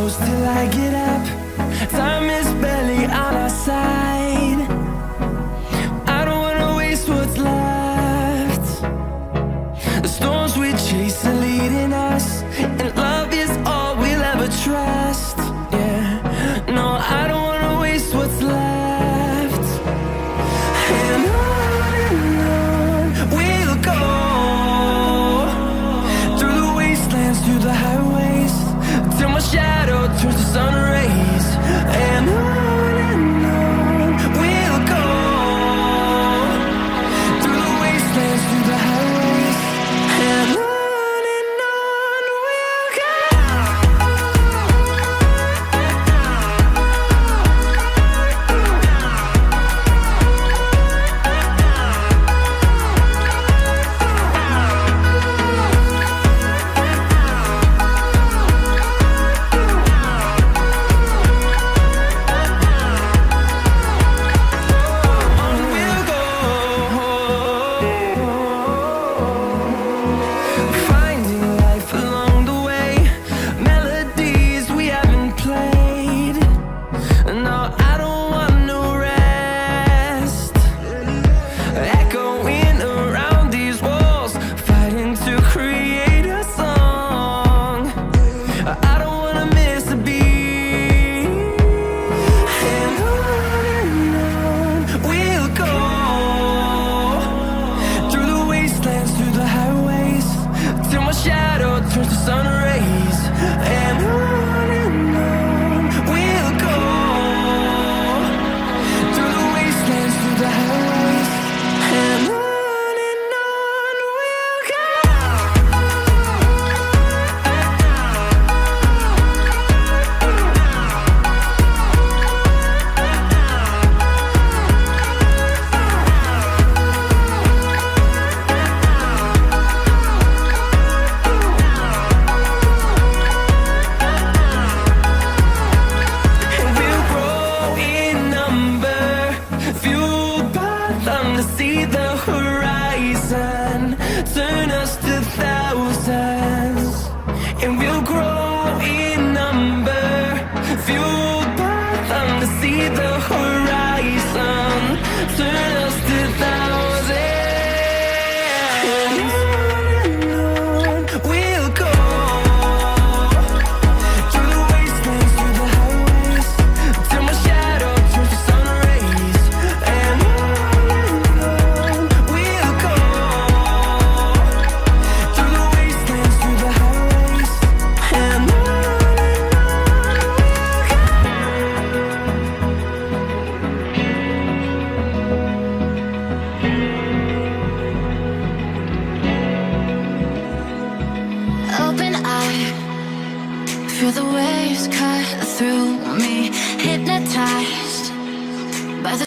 close till I get up. Time is barely on our side. I don't wanna waste what's left. The storms we chase are leading us, and love is all we'll ever trust. Yeah, no, I don't wanna waste what's left. And on we'll go, through the wastelands, through the highways, till my shadow turns to sun rays. And on we'll go, through the wastelands, through the highways, and on we'll go. Finding life along the way, melodies we haven't played. No, I don't want no rest. Echoing around these walls, fighting to create a song. I don't wanna miss a beat. And on we'll go, through the wastelands, through the highways, till my shadow turns to sun rays. And on we'll go, through the wastelands, through the highways, and on we'll go. And we'll grow in number, fueled by them to see the horizon, turn us to thousands. And we'll grow in number, fueled by them to see the horizon, turn us to thousands. And on we'll go, through the wastelands, through the highways, till my shadow turns to sun rays. And on we'll go, through the wastelands, through the highways, and on we'll go. Open eye, feel the waves cut through me, hypnotized